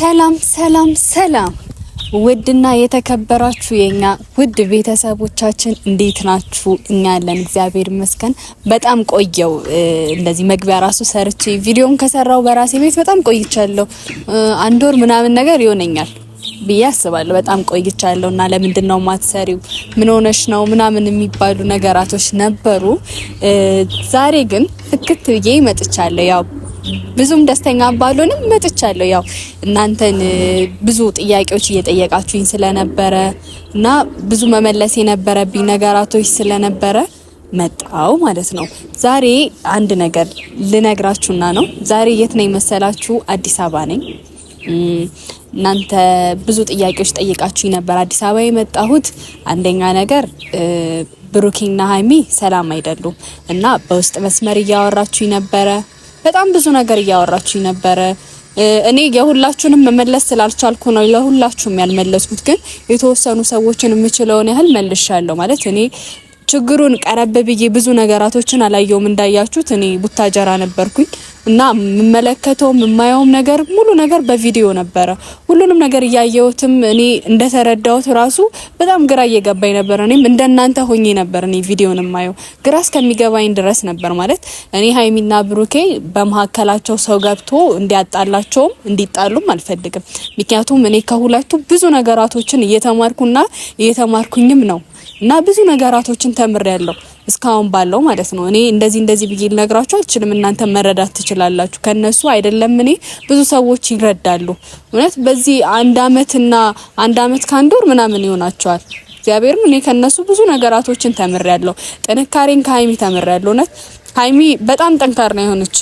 ሰላም ሰላም ሰላም ውድና የተከበራችሁ የኛ ውድ ቤተሰቦቻችን እንዴት ናችሁ? እኛ ያለን እግዚአብሔር ይመስገን። በጣም ቆየው እንደዚህ መግቢያ ራሱ ሰርቼ ቪዲዮን ከሰራው በራሴ ቤት በጣም ቆይቻለሁ። አንድ ወር ምናምን ነገር ይሆነኛል ብዬ አስባለሁ። በጣም ቆይቻለሁና ለምንድነው ማትሰሪው ምን ሆነሽ ነው ምናምን የሚባሉ ነገራቶች ነበሩ። ዛሬ ግን ፍክት ብዬ መጥቻለሁ። ያው ብዙም ደስተኛ ባልሆንም መጥቻለሁ። ያው እናንተን ብዙ ጥያቄዎች እየጠየቃችሁኝ ስለነበረ እና ብዙ መመለስ የነበረብኝ ነገራቶች ስለነበረ መጣው ማለት ነው። ዛሬ አንድ ነገር ልነግራችሁና ነው። ዛሬ የት ነኝ መሰላችሁ? አዲስ አበባ ነኝ። እናንተ ብዙ ጥያቄዎች ጠይቃችሁኝ ነበር። አዲስ አበባ የመጣሁት አንደኛ ነገር ብሩኬና ሃይሚ ሰላም አይደሉም እና በውስጥ መስመር እያወራችሁኝ ነበረ። በጣም ብዙ ነገር እያወራችሁኝ ነበረ። እኔ የሁላችሁንም መመለስ ስላልቻልኩ ነው ለሁላችሁም ያልመለስኩት፣ ግን የተወሰኑ ሰዎችን የምችለውን ያህል መልሻለሁ። ማለት እኔ ችግሩን ቀረብ ብዬ ብዙ ነገራቶችን አላየውም። እንዳያችሁት እኔ ቡታጀራ ነበርኩኝ እና የምመለከተው የማየውም ነገር ሙሉ ነገር በቪዲዮ ነበረ። ሁሉንም ነገር እያየሁትም እኔ እንደተረዳሁት ራሱ በጣም ግራ እየገባኝ ነበር። እኔም እንደናንተ ሆኜ ነበር እኔ ቪዲዮን የማየው ግራ እስከሚገባኝ ድረስ ነበር። ማለት እኔ ሃይሚና ብሩኬ በመሀከላቸው ሰው ገብቶ እንዲያጣላቸውም እንዲጣሉም አልፈልግም። ምክንያቱም እኔ ከሁለቱ ብዙ ነገራቶችን እየተማርኩና እየተማርኩኝም ነው እና ብዙ ነገራቶችን ተምሬያለሁ እስካሁን ባለው ማለት ነው። እኔ እንደዚህ ብዬ ልነግራችሁ አልችልም። እናንተ መረዳት ትችላላችሁ። ከነሱ አይደለም እኔ ብዙ ሰዎች ይረዳሉ። እውነት በዚህ አንድ አመት ከአንድ ወር ምናምን ይሆናቸዋል። እግዚአብሔርም እኔ ከነሱ ብዙ ነገራቶችን ተምሬያለሁ። ጥንካሬን ከሃይሚ ተምሬያለሁ። እውነት ሃይሚ በጣም ጠንካራ የሆነች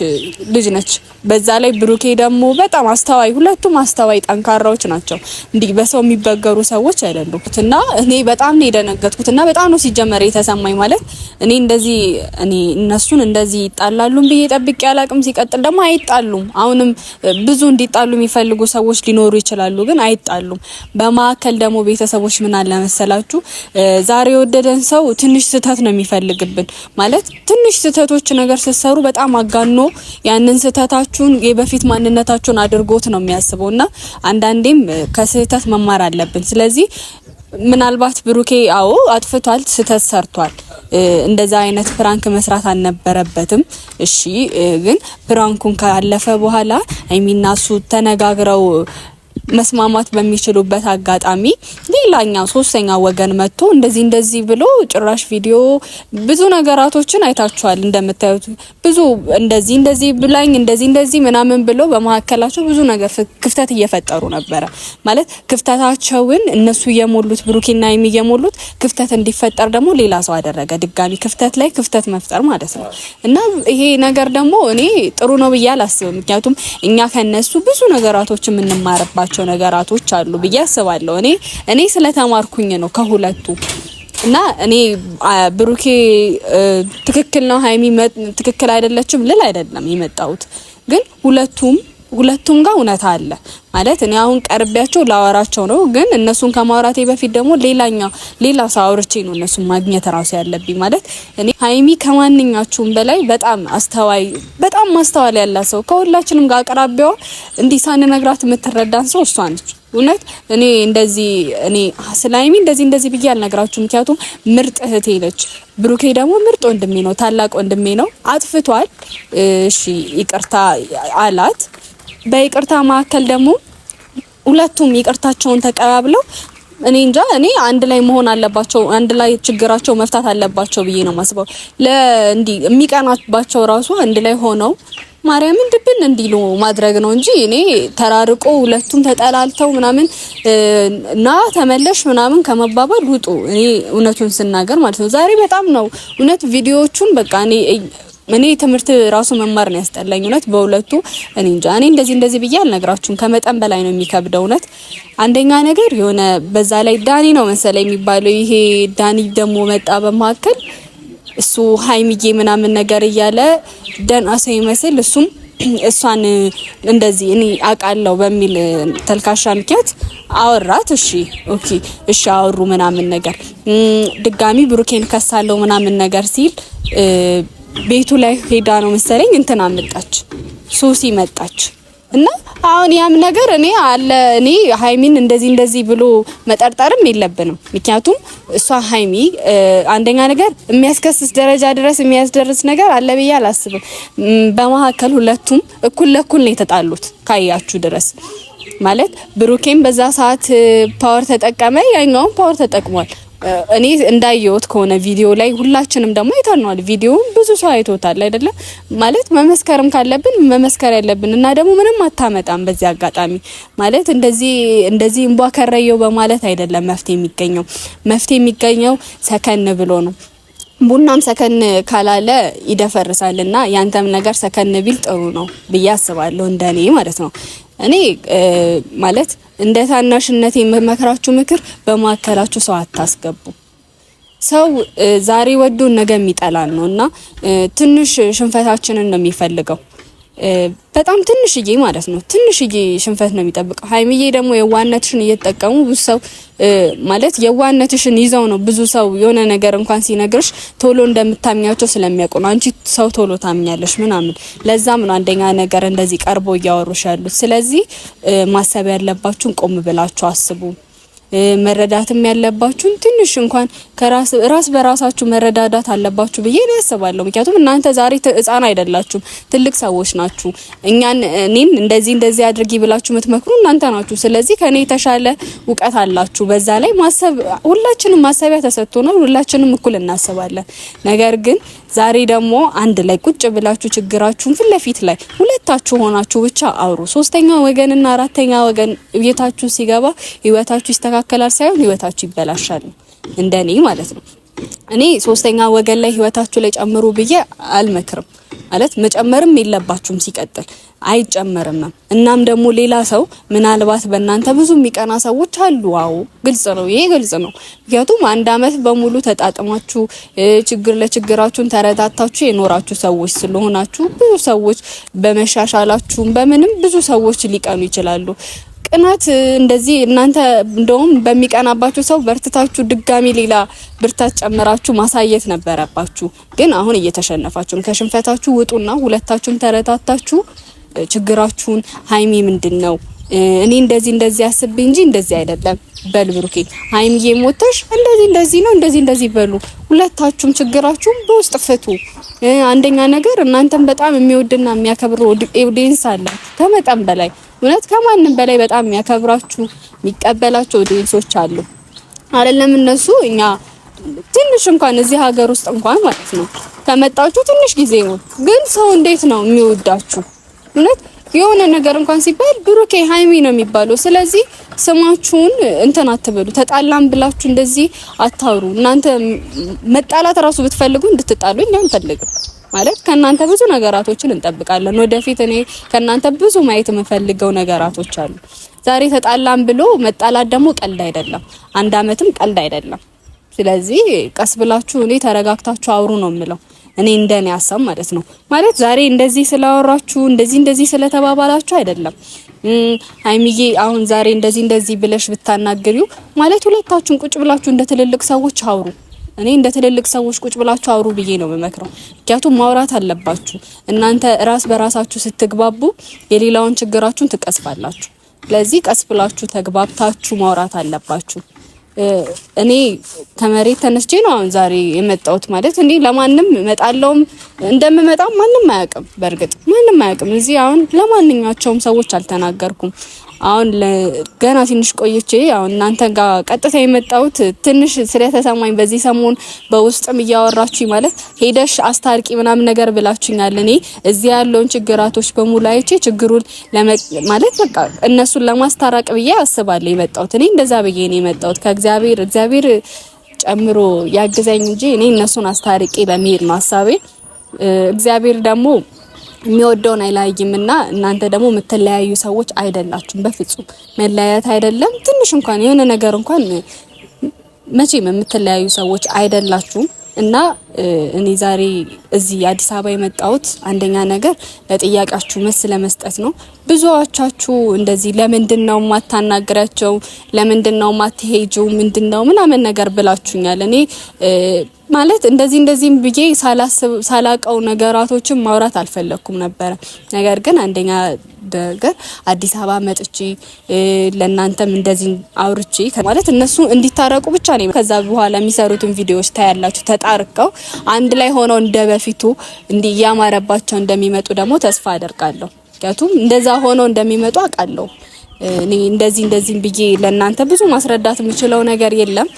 ልጅ ነች። በዛ ላይ ብሩኬ ደግሞ በጣም አስተዋይ፣ ሁለቱም አስተዋይ ጠንካራዎች ናቸው። እንዲህ በሰው የሚበገሩ ሰዎች አይደሉም። እና እኔ በጣም ነው የደነገጥኩትና በጣም ነው ሲጀመር የተሰማኝ። ማለት እኔ እነሱን እንደዚህ ይጣላሉም ብዬ ጠብቄ አላቅም። ሲቀጥል ደግሞ አይጣሉም። አሁንም ብዙ እንዲጣሉ የሚፈልጉ ሰዎች ሊኖሩ ይችላሉ፣ ግን አይጣሉም። በማከል ደግሞ ቤተሰቦች ምን አለ መሰላችሁ፣ ዛሬ የወደደን ሰው ትንሽ ስህተት ነው የሚፈልግብን። ማለት ትንሽ ስህተቶች ነገር ሲሰሩ በጣም አጋኖ ያንን ስህተታችሁን የበፊት ማንነታችሁን አድርጎት ነው የሚያስበውና አንዳንዴም ከስህተት መማር አለብን። ስለዚህ ምናልባት ብሩኬ አዎ አጥፍቷል፣ ስህተት ሰርቷል። እንደዛ አይነት ፕራንክ መስራት አልነበረበትም። እሺ ግን ፕራንኩን ካለፈ በኋላ ሃይሚና እሱ ተነጋግረው መስማማት በሚችሉበት አጋጣሚ ሌላኛው ሶስተኛ ወገን መጥቶ እንደዚህ ብሎ ጭራሽ ቪዲዮ ብዙ ነገራቶችን አይታችኋል። እንደምታዩት ብዙ እንደዚህ ብላኝ እንደዚህ ምናምን ብሎ በመሀከላቸው ብዙ ነገር ክፍተት እየፈጠሩ ነበረ። ማለት ክፍተታቸውን እነሱ የሞሉት ብሩኬና ሃይሚ የሞሉት ክፍተት እንዲፈጠር ደግሞ ሌላ ሰው አደረገ። ድጋሚ ክፍተት ላይ ክፍተት መፍጠር ማለት ነው። እና ይሄ ነገር ደግሞ እኔ ጥሩ ነው ብዬ አላስብም። ምክንያቱም እኛ ከነሱ ብዙ ነገራቶችን የምንማርባቸው ነገራቶች አሉ ብዬ አስባለሁ። እኔ ስለተማርኩኝ ነው ከሁለቱ። እና እኔ ብሩኬ ትክክል ነው ሃይሚ ትክክል አይደለችም ልል አይደለም የመጣሁት፣ ግን ሁለቱም ጋር እውነት አለ። ማለት እኔ አሁን ቀርቢያቸው ላወራቸው ነው፣ ግን እነሱን ከማውራቴ በፊት ደግሞ ሌላ ሰው አውርቼ ነው እነሱን ማግኘት ራሱ ያለብኝ። ማለት እኔ ሃይሚ ከማንኛችሁም በላይ በጣም ማስተዋል ያላት ሰው፣ ከሁላችንም ጋር አቅራቢያው እንዲህ ሳንነግራት የምትረዳን ሰው እሷ ነች። እውነት እኔ ስለ ሃይሚ እንደዚህ ብዬ አልነግራችሁም፣ ምክንያቱም ምርጥ እህቴ ነች። ብሩኬ ደግሞ ምርጥ ወንድሜ ነው፣ ታላቅ ወንድሜ ነው። አጥፍቷል፣ እሺ ይቅርታ አላት። በይቅርታ መካከል ደግሞ ሁለቱም ይቅርታቸውን ተቀባብለው እኔ አንድ ላይ መሆን አለባቸው፣ አንድ ላይ ችግራቸው መፍታት አለባቸው ብዬ ነው ማስበው። እንዲህ የሚቀናባቸው ራሱ አንድ ላይ ሆነው ማርያምን ድብን እንዲሉ ማድረግ ነው እንጂ እኔ ተራርቆ ሁለቱም ተጠላልተው ምናምን እና ተመለሽ ምናምን ከመባባል ውጡ። እኔ እውነቱን ስናገር ማለት ነው ዛሬ በጣም ነው እውነት ቪዲዮዎቹን በቃ እኔ ትምህርት ራሱ መማር ነው ያስጠላኝ። እውነት በሁለቱ እኔ እንደዚህ ብዬ አልነግራችሁም። ከመጠን በላይ ነው የሚከብደው። እውነት አንደኛ ነገር የሆነ በዛ ላይ ዳኒ ነው መሰለኝ የሚባለው። ይሄ ዳኒ ደግሞ መጣ በመሀከል እሱ ሃይሚዬ ምናምን ነገር እያለ ደህና ሰው ይመስል እሷን እንደዚህ እኔ አውቃለሁ በሚል ተልካሻ ምክንያት አወራት። እሺ አወሩ ምናምን ነገር ድጋሚ ብሩኬን ከሳለው ምናምን ነገር ሲል ቤቱ ላይ ሄዳ ነው መሰለኝ እንትና መጣች፣ ሶሲ መጣች። እና አሁን ያም ነገር እኔ ሃይሚን እንደዚህ ብሎ መጠርጠርም የለብንም። ምክንያቱም እሷ ሃይሚ አንደኛ ነገር የሚያስከስስ ደረጃ ድረስ የሚያስደርስ ነገር አለ ብዬ አላስብም። በመሀከል ሁለቱም እኩል ለኩል ነው የተጣሉት ካያችሁ ድረስ ማለት ብሩኬም በዛ ሰዓት ፓወር ተጠቀመ፣ ያኛውም ፓወር ተጠቅሟል። እኔ እንዳየሁት ከሆነ ቪዲዮ ላይ ሁላችንም ደግሞ አይተናል። ቪዲዮውን ብዙ ሰው አይቶታል አይደለ? ማለት መመስከርም ካለብን መመስከር ያለብን እና ደግሞ ምንም አታመጣም። በዚህ አጋጣሚ ማለት እንደዚህ እንቧ ከረየው በማለት አይደለም መፍትሄ የሚገኘው ሰከን ብሎ ነው። ቡናም ሰከን ካላለ ይደፈርሳልና ያንተም ነገር ሰከን ቢል ጥሩ ነው ብዬ አስባለሁ፣ እንደኔ ማለት ነው። እኔ ማለት እንደ ታናሽነቴ የምመክራችሁ ምክር በማከራችሁ ሰው አታስገቡ። ሰው ዛሬ ወዶ ነገ የሚጠላን ነውና ትንሽ ሽንፈታችንን ነው የሚፈልገው። በጣም ትንሽዬ ማለት ነው ትንሽዬ ሽንፈት ነው የሚጠብቀው። ሃይሚዬ ደግሞ የዋነትሽን እየተጠቀሙ ብዙ ሰው ማለት የዋነትሽን ይዘው ነው ብዙ ሰው የሆነ ነገር እንኳን ሲነግርሽ ቶሎ እንደምታምኛቸው ስለሚያውቁ ነው። አንቺ ሰው ቶሎ ታምኛለሽ ምናምን። ለዛም ነው አንደኛ ነገር እንደዚህ ቀርቦ እያወሩሽ ያሉት። ስለዚህ ማሰብ ያለባችሁን ቆም ብላችሁ አስቡ። መረዳትም ያለባችሁን ትንሽ እንኳን ራስ በራሳችሁ መረዳዳት አለባችሁ ብዬ ነው ያስባለሁ። ምክንያቱም እናንተ ዛሬ ህፃን አይደላችሁም፣ ትልቅ ሰዎች ናችሁ። እኔን እንደዚህ አድርጊ ብላችሁ የምትመክሩ እናንተ ናችሁ። ስለዚህ ከኔ የተሻለ እውቀት አላችሁ። በዛ ላይ ሁላችንም ማሰቢያ ተሰጥቶናል። ሁላችንም እኩል እናስባለን። ነገር ግን ዛሬ ደግሞ አንድ ላይ ቁጭ ብላችሁ ችግራችሁን ፊት ለፊት ላይ ሁለታችሁ ሆናችሁ ብቻ አውሩ። ሶስተኛ ወገንና አራተኛ ወገን ቤታችሁ ሲገባ ህይወታችሁ ይስተካከላል ሳይሆን ህይወታችሁ ይበላሻል፣ እንደኔ ማለት ነው። እኔ ሶስተኛ ወገን ላይ ህይወታችሁ ላይ ጨምሩ ብዬ አልመክርም። ማለት መጨመርም የለባችሁም፣ ሲቀጥል አይጨመርም። እናም ደግሞ ሌላ ሰው ምናልባት በእናንተ ብዙ የሚቀና ሰዎች አሉ። አዎ ግልጽ ነው፣ ይሄ ግልጽ ነው። ምክንያቱም አንድ አመት በሙሉ ተጣጥማችሁ ችግር ለችግራችሁን ተረዳታችሁ የኖራችሁ ሰዎች ስለሆናችሁ ብዙ ሰዎች በመሻሻላችሁ በምንም ብዙ ሰዎች ሊቀኑ ይችላሉ። ቅናት እንደዚህ እናንተ እንደውም በሚቀናባችሁ ሰው በርትታችሁ ድጋሚ ሌላ ብርታት ጨምራችሁ ማሳየት ነበረባችሁ። ግን አሁን እየተሸነፋችሁ ከሽንፈታችሁ ውጡና ሁለታችሁም ተረታታችሁ ችግራችሁን ሃይሚ ምንድነው እኔ እንደዚህ አስብ እንጂ እንደዚህ አይደለም በል ብሩኬ፣ ሃይሚዬ ሞተሽ እንደዚህ ነው እንደዚህ በሉ። ሁለታችሁም ችግራችሁን በውስጥ ፍቱ። አንደኛ ነገር እናንተም በጣም የሚወድና የሚያከብሩ ኦዲየንስ አላችሁ ከመጠን በላይ እውነት ከማንም በላይ በጣም የሚያከብራችሁ የሚቀበላችሁ ኦዲየንሶች አሉ አይደለም? እነሱ እኛ ትንሽ እንኳን እዚህ ሀገር ውስጥ እንኳን ማለት ነው ከመጣችሁ ትንሽ ጊዜ ነው፣ ግን ሰው እንዴት ነው የሚወዳችሁ? እውነት የሆነ ነገር እንኳን ሲባል ብሩኬ ሃይሚ ነው የሚባለው። ስለዚህ ስማችሁን እንትን አትበሉ። ተጣላም ብላችሁ እንደዚህ አታውሩ። እናንተ መጣላት ራሱ ብትፈልጉ እንድትጣሉ እኛ አንፈልግም። ማለት ከናንተ ብዙ ነገራቶችን እንጠብቃለን። ወደፊት እኔ ከናንተ ብዙ ማየት የምፈልገው ነገራቶች አሉ። ዛሬ ተጣላም ብሎ መጣላት ደግሞ ቀልድ አይደለም፣ አንድ አመትም ቀልድ አይደለም። ስለዚህ ቀስ ብላችሁ እኔ ተረጋግታችሁ አውሩ ነው የምለው። እኔ እንደኔ ሀሳብ ማለት ነው። ማለት ዛሬ እንደዚህ ስላወራችሁ እንደዚህ ስለተባባላችሁ አይደለም። ሃይሚዬ አሁን ዛሬ እንደዚህ ብለሽ ብታናግሪው ማለት ሁለታችሁን ቁጭ ብላችሁ እንደ ትልልቅ ሰዎች አውሩ። እኔ እንደ ትልልቅ ሰዎች ቁጭ ብላችሁ አውሩ ብዬ ነው የምመክረው። ምክንያቱም ማውራት አለባችሁ። እናንተ ራስ በራሳችሁ ስትግባቡ የሌላውን ችግራችሁን ትቀስፋላችሁ። ስለዚህ ቀስ ብላችሁ ተግባብታችሁ ማውራት አለባችሁ። እኔ ከመሬት ተነስቼ ነው አሁን ዛሬ የመጣሁት። ማለት እኔ ለማንም መጣለውም እንደምመጣው ማንም አያውቅም። በርግጥ ማንም አያውቅም። እዚህ አሁን ለማንኛቸውም ሰዎች አልተናገርኩም። አሁን ገና ትንሽ ቆይቼ አሁን እናንተ ጋር ቀጥታ የመጣሁት ትንሽ ስለተሰማኝ በዚህ ሰሞን በውስጥም እያወራችሁ ማለት ሄደሽ አስታርቂ ምናምን ነገር ብላችሁኛል። እኔ እዚህ ያለውን ችግራቶች በሙሉ አይቼ ችግሩን ማለት በቃ እነሱን ለማስታረቅ ብዬ አስባለሁ የመጣሁት። እኔ እንደዛ ብዬ ነው የመጣሁት። እግዚአብሔር ጨምሮ ያግዘኝ እንጂ እኔ እነሱን አስታርቂ በመሄድ ነው ሐሳቤ። እግዚአብሔር ደግሞ የሚወደውን አይለያይምና እናንተ ደግሞ የምትለያዩ ሰዎች አይደላችሁም። በፍጹም መለያየት አይደለም ትንሽ እንኳን የሆነ ነገር እንኳን መቼም የምትለያዩ ሰዎች አይደላችሁም። እና እኔ ዛሬ እዚህ አዲስ አበባ የመጣሁት አንደኛ ነገር ለጥያቄያችሁ መልስ ለመስጠት ነው። ብዙዎቻችሁ እንደዚህ ለምንድነው ማታናግራቸው፣ ለምንድነው ማትሄጂው፣ ምንድነው ምናምን ነገር ብላችሁኛል። እኔ ማለት እንደዚህም ብዬ ሳላቀው ነገራቶችን ማውራት አልፈለኩም ነበር ነገር ግን አንደኛ ነገር አዲስ አበባ መጥቼ ለናንተም እንደዚህ አውርቼ ማለት እነሱ እንዲታረቁ ብቻ ነው ከዛ በኋላ የሚሰሩትን ቪዲዮዎች ታያላችሁ ተጣርቀው አንድ ላይ ሆነው እንደበፊቱ እንዲያማረባቸው እንደሚመጡ ደግሞ ተስፋ አደርጋለሁ ምክንያቱም እንደዛ ሆነው እንደሚመጡ አውቃለሁ እኔ እንደዚህ ብዬ ለናንተ ብዙ ማስረዳት የምችለው ነገር የለም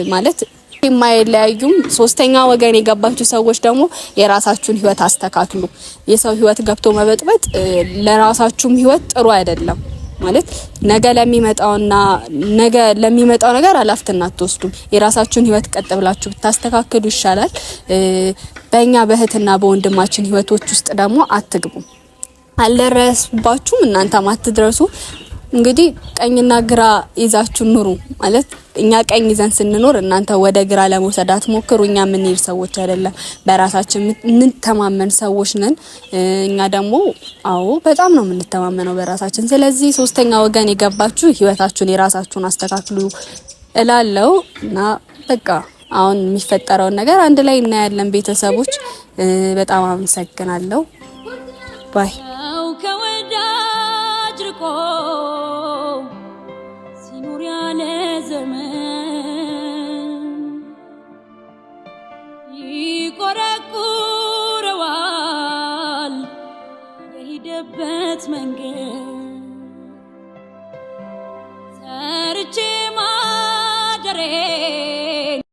ማለት የማይለያዩም ሶስተኛ ወገን የገባችሁ ሰዎች ደግሞ የራሳችሁን ህይወት አስተካክሉ የሰው ህይወት ገብቶ መበጥበጥ ለራሳችሁም ህይወት ጥሩ አይደለም ማለት ነገ ለሚመጣው ነገር አላፍትና አትወስዱም የራሳችሁን ህይወት ቀጥ ብላችሁ ብታስተካክሉ ይሻላል በእኛ በእህትና በወንድማችን ህይወቶች ውስጥ ደግሞ አትግቡ አልደረስባችሁም እናንተ ማትድረሱ እንግዲህ ቀኝና ግራ ይዛችሁ ኑሩ ማለት እኛ ቀኝ ይዘን ስንኖር እናንተ ወደ ግራ ለመውሰድ አትሞክሩ እኛ ምን ይር ሰዎች አይደለም በራሳችን እንተማመን ሰዎች ነን እኛ ደግሞ አዎ በጣም ነው የምንተማመነው በራሳችን ስለዚህ ሶስተኛ ወገን የገባችሁ ህይወታችሁን የራሳችሁን አስተካክሉ እላለሁ እና በቃ አሁን የሚፈጠረው ነገር አንድ ላይ እናያለን ቤተሰቦች በጣም አመሰግናለሁ ባይ ይቆረቁረዋል የሄደበት መንገድ